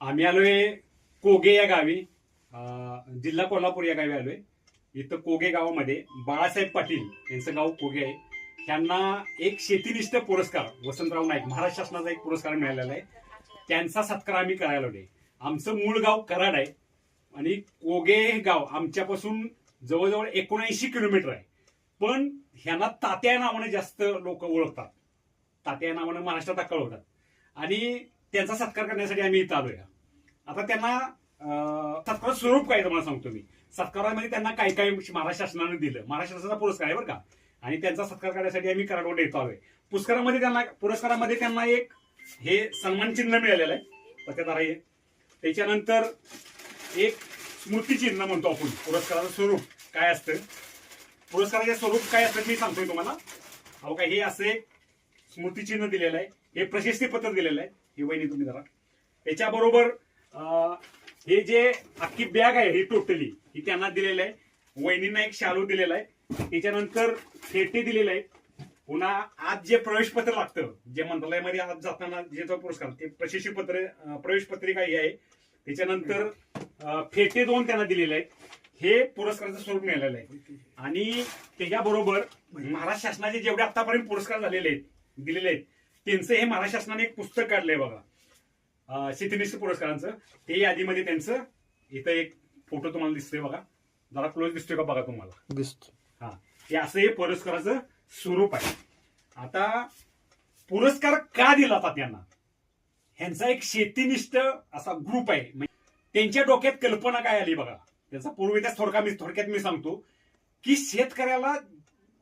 आम्ही आलोय कोगे या गावी, जिल्हा कोल्हापूर या गावी आलोय. इथं कोगे गावामध्ये बाळासाहेब पाटील यांचं गाव कोगे आहे. त्यांना एक शेतीनिष्ठ पुरस्कार वसंतराव नाईक महाराष्ट्र शासनाचा एक पुरस्कार मिळालेला आहे. त्यांचा सत्कार आम्ही करायला आलोय. आमचं मूळ गाव कराड आहे आणि कोगे गाव आमच्यापासून जवळजवळ 79 किलोमीटर आहे. पण ह्यांना तात्या नावाने जास्त लोक ओळखतात. तात्या नावाने महाराष्ट्रात कळवतात आणि त्यांचा सत्कार करण्यासाठी आम्ही इथं आलोय. आता त्यांना सत्कार स्वरूप काय तुम्हाला सांगतो मी. सत्कारामध्ये त्यांना काय काय महाराष्ट्र शासनाने दिलं. महाराष्ट्र शासनाचा पुरस्कार आहे बरं का. आणि त्यांचा सत्कार करण्यासाठी आम्ही कराडवर येतो आलोय. पुरस्कारामध्ये त्यांना एक हे सन्मान चिन्ह मिळालेलं आहे पत्तेदार आहे. त्याच्यानंतर एक स्मृतिचिन्ह म्हणतो आपण. पुरस्काराचं स्वरूप काय असतं, पुरस्काराचे स्वरूप काय असतं मी सांगतोय तुम्हाला. अहो काय हे असं एक स्मृतिचिन्ह दिलेलं आहे. हे प्रशस्ती पत्र दिलेलं आहे. ही वहिनी तुम्ही जरा त्याच्याबरोबर हे जे अख्खी बॅग आहे ही टोटली ही त्यांना दिलेलं आहे. वहिनींना एक शालू दिलेला आहे. त्याच्यानंतर फेटे दिलेले आहेत. पुन्हा आज जे प्रवेश पत्र लागतं, जे मंत्रालयामध्ये आज जाताना जे तो पुरस्कार ते प्रशस्ती पत्र प्रवेश पत्रिका ही आहे. त्याच्यानंतर फेटे 2 त्यांना दिलेले आहेत. हे पुरस्काराचं स्वरूप मिळालेलं आहे. आणि त्याच्याबरोबर महाराष्ट्र शासनाचे जेवढे आतापर्यंत पुरस्कार झालेले आहेत दिलेले आहेत त्यांचं हे महाराष्ट्र शासनाने एक पुस्तक काढलंय बघा, शेतीनिष्ठ पुरस्कारांचं. ते यादीमध्ये त्यांचं इथं एक फोटो तुम्हाला दिसतोय बघा. जरा क्लोज दिसतोय का बघा तुम्हाला. दिसतो. हा, हे असं हे पुरस्काराचं स्वरूप आहे. आता पुरस्कार का दिला होता त्यांना, ह्यांचा एक शेतीनिष्ठ असा ग्रुप आहे. त्यांच्या डोक्यात कल्पना काय आली बघा. त्याचा पूर्वीच्या थोडक्यात मी सांगतो की शेतकऱ्याला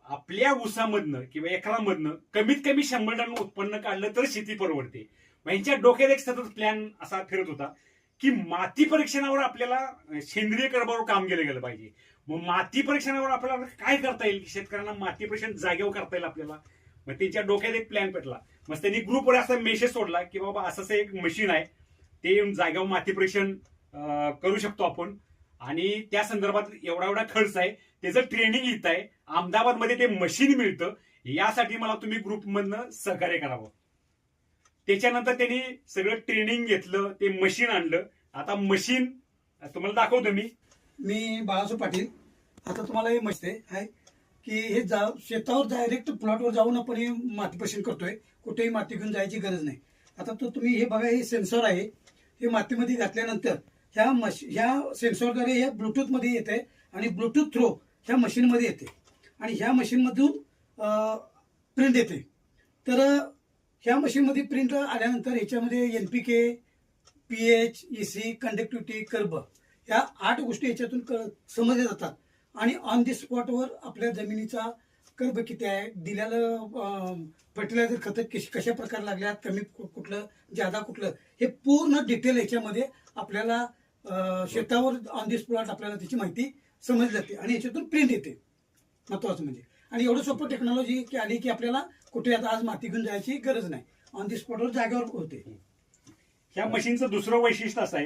आपल्या ऊसामधनं किंवा एकरामधनं कमीत कमी 100 टन उत्पन्न काढलं तर शेती परवडते. यांच्या डोक्यात एक सतत प्लॅन असा फिरत होता की माती परीक्षणावर आपल्याला सेंद्रिय कर्बावर काम केलं गेलं पाहिजे. मग माती परीक्षणावर आपल्याला काय करता येईल, शेतकऱ्यांना माती परीक्षण जागेवर करता येईल आपल्याला. मग त्यांच्या डोक्यात एक प्लॅन पेटला. मग त्यांनी ग्रुपवर असा मेसेज सोडला की बाबा असं एक मशीन आहे, ते जागेवर माती परीक्षण करू शकतो आपण आणि त्या संदर्भात एवढा खर्च आहे, त्याचं ट्रेनिंग इथं आहे, अहमदाबादमध्ये ते मशीन मिळतं, यासाठी मला तुम्ही ग्रुपमधनं सहकार्य करावं. त्याच्यानंतर त्यांनी सगळं ट्रेनिंग घेतलं, ते मशीन आणलं. आता मशीन तुम्हाला दाखवतो मी बाळासाहेब पाटील. आता तुम्हाला हे माहिती आहे की हे शेतावर डायरेक्ट प्लॉटवर जाऊन आपण हे माती परीक्षण करतोय. कुठेही माती घेऊन जायची गरज नाही. आता तो तुम्ही हे बघा, हे सेन्सर आहे. हे मातीमध्ये घातल्यानंतर ह्या सेन्सरद्वारे ह्या ब्लूटूथ मध्ये येते आणि ब्लूटूथ थ्रू ह्या मशीनमध्ये येते आणि ह्या मशीनमधून प्रिंट येते. तर ह्या मशीनमध्ये प्रिंट आल्यानंतर ह्याच्यामध्ये NPK, pH, EC, कंडक्टिव्हिटी, कर्ब ह्या 8 गोष्टी याच्यातून समजल्या जातात. आणि ऑन दी स्पॉटवर आपल्या जमिनीचा कर्ब किती आहे, दिलेलं फर्टिलायझर खत कशा प्रकारे लागल्यात, कमी कुठलं ज्यादा कुठलं, हे पूर्ण डिटेल याच्यामध्ये आपल्याला शेतावर ऑन दी स्पॉट आपल्याला त्याची माहिती समजली जाते आणि याच्यातून प्रिंट येते. महत्वाचं म्हणजे आणि एवढं सोपं टेक्नॉलॉजी की आली की आपल्याला कुठे आता आज माती घेऊन जायची गरज नाही, ऑन दी स्पॉटवर जागेवर होते. ह्या मशीनचं दुसरं वैशिष्ट्य असं आहे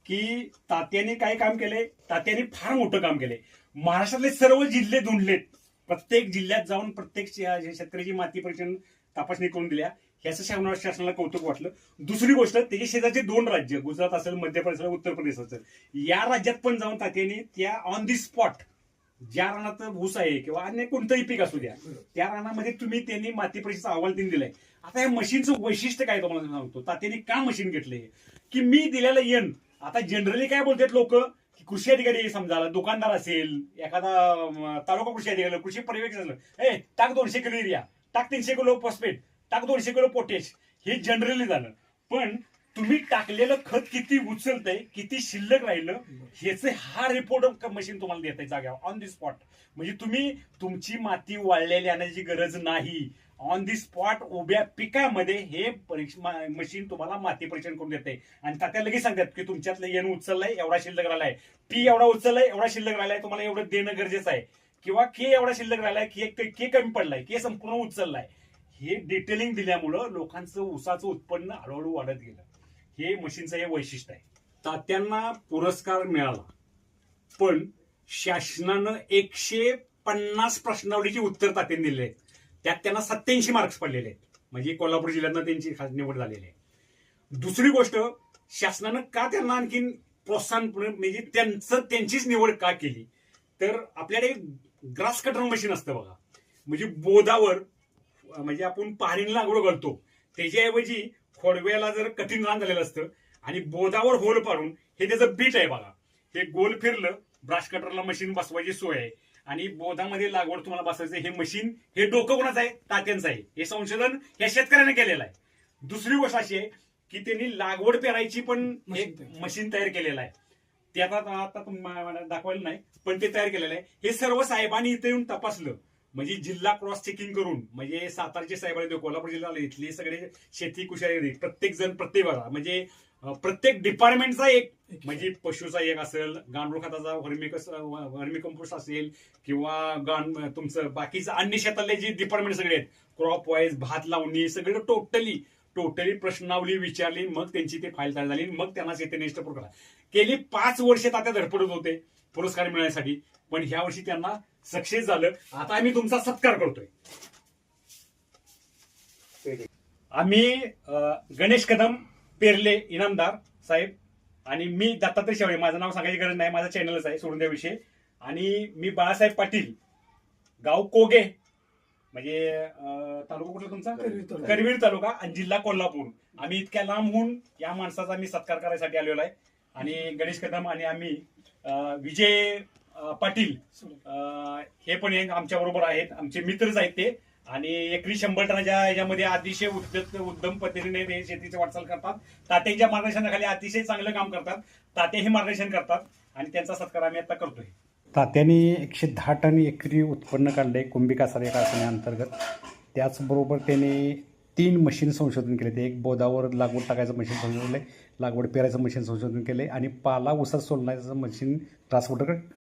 की तात्याने काय काम केलंय, तात्याने फार मोठं काम केलंय. महाराष्ट्रातले सर्व जिल्हे धुंडलेत. प्रत्येक जिल्ह्यात जाऊन प्रत्येक शेतकऱ्याची माती परीक्षण तपासणी करून दिल्या. ह्याचं शासनाला कौतुक वाटलं. दुसरी गोष्ट, त्याच्या शेजारचे 2 राज्य, गुजरात असेल, मध्य प्रदेश असेल, उत्तर प्रदेश असेल, या राज्यात पण जाऊन तात्याने त्या ऑन दी स्पॉट ज्या रानात ऊस आहे किंवा अन्य कोणतंही पीक असू द्या त्या रानामध्ये त्यांनी माती परीक्षेचा अहवाल दिलाय. आता या मशीनचं वैशिष्ट्य काय तुम्हाला सांगतो. तात्याने का मशीन घेतले की मी दिलेलं यन. आता जनरली काय बोलतात लोक की कृषी अधिकारी समजा दुकानदार असेल, एखादा तालुका कृषी अधिकारी, कृषी पर्यवेक्षक असेल, टाक 200 किलो युरिया, टाक 300 किलो फॉस्फेट, टाक 200 किलो पोटॅश, हे जनरली झालं. पण तुम्ही टाकलेलं खत किती उचलतंय, किती शिल्लक राहिलं, ह्याचे हा रिपोर्ट मशीन तुम्हाला देत आहे जाग्यावर ऑन दी स्पॉट. म्हणजे तुम्ही तुमची माती वाळलेली आणायची गरज नाही. ऑन दी स्पॉट उभ्या पिकामध्ये हे मशीन तुम्हाला माती परीक्षण करून देते. आणि तात्या लगेच सांगतात की तुमच्यातलं एन उचललंय, एवढा शिल्लक राहिलाय, पी एवढा उचललाय, एवढा शिल्लक राहिलाय, तुम्हाला एवढं देणं गरजेचं आहे. किंवा के एवढा शिल्लक राहिलाय, के कमी पडलाय, के संपूर्ण उचललाय. हे डिटेलिंग दिल्यामुळं लोकांचं ऊसाचं उत्पन्न हळूहळू वाढत गेलं. हे मशीनचं हे वैशिष्ट्य आहे. तात्यांना पुरस्कार मिळाला पण शासनानं 150 प्रश्नावलीची उत्तर तात्यांनी दिले आहेत. त्यात त्यांना 87 मार्क्स पडलेले आहेत. म्हणजे कोल्हापूर जिल्ह्यातनं त्यांची खास निवड झालेली आहे. दुसरी गोष्ट, शासनानं का त्यांना आणखीन प्रोत्साहन म्हणजे त्यांचीच निवड का केली, तर आपल्याकडे ग्रास कटर मशीन असतं बघा. म्हणजे बोधावर म्हणजे आपण पाहणीला लागवड घालतो त्याच्याऐवजी खोडव्याला जर कठीण रान झालेलं असतं आणि बोधावर होल पाडून हे त्याचं बीट आहे बघा. हे गोल फिरलं, ब्राश कटरला मशीन बसवायची सोय आहे आणि बोधामध्ये लागवड तुम्हाला बसवायचं. हे मशीन, हे डोकं कोणाचं आहे? तात्यांचं आहे. हे संशोधन या शेतकऱ्याने केलेलं आहे. दुसरी गोष्ट अशी आहे की त्यांनी लागवड पेरायची पण एक मशीन तयार केलेलं आहे. ते आता तुम्हाला दाखवायला नाही, पण ते तयार केलेलं आहे. हे सर्व साहेबांनी इथे येऊन तपासलं. म्हणजे जिल्हा क्रॉस चेकिंग करून, म्हणजे सातारचे साहेब आले, कोल्हापूर जिल्ह्याला इथले सगळे शेती कुशल प्रत्येक जण प्रत्येक म्हणजे प्रत्येक डिपार्टमेंटचा एक, म्हणजे पशुचा एक असेल, गांडूळ खताचा वर्मी कंपोस्ट असेल किंवा तुमचं बाकीचं अन्य शेतातले जे डिपार्टमेंट सगळे आहेत, क्रॉप वाईज, भात लावणी, सगळे टोटली प्रश्नावली विचारली. मग त्यांची ते फाईल तयार झाली. मग त्यांना शेतीनिष्ठ पुरस्कार केली. 5 वर्षे तात्या धडपडत होते पुरस्कार मिळण्यासाठी, पण ह्या वर्षी त्यांना सक्सेस झालं. आता आम्ही तुमचा सत्कार करतोय. आम्ही गणेश कदम पेरले इनामदार साहेब आणि मी दत्तात्रय शेवळे, माझं नाव सांगायची गरज नाही, माझा चॅनलच आहे, सोडून द्या विषय. आणि मी बाळासाहेब पाटील, गाव कोगे, म्हणजे तालुका कुठला तुमचा? करवीर तालुका आणि जिल्हा कोल्हापूर. आम्ही इतक्या लांबहून या माणसाचा मी सत्कार करायसाठी आलेलो आहे. आणि गणेश कदम आणि आम्ही विजय पाटील हे पण आमच्या बरोबर आहेत, आमचे मित्रच आहेत ते. आणि एकरी 100 टनाच्या याच्यामध्ये अतिशय उद्दम पद्धतीने ते शेतीची वाटचाल करतात. तात्यांच्या मार्गदर्शनाखाली अतिशय चांगलं काम करतात. तात्या हे मार्गदर्शन करतात आणि त्यांचा सत्कार आम्ही आता करतोय. तात्यांनी 110 टन एकरी उत्पन्न काढले कुंभिका सारे कारखान्याअंतर्गत. त्याचबरोबर त्याने 3 मशीन संशोधन केले. ते एक बोधावर लागवड टाकायचं मशीन संशोधन केले, लागवड पेरायचं मशीन संशोधन केले आणि पाला उसात सोडण्याचं मशीन ट्रान्सपोर्टर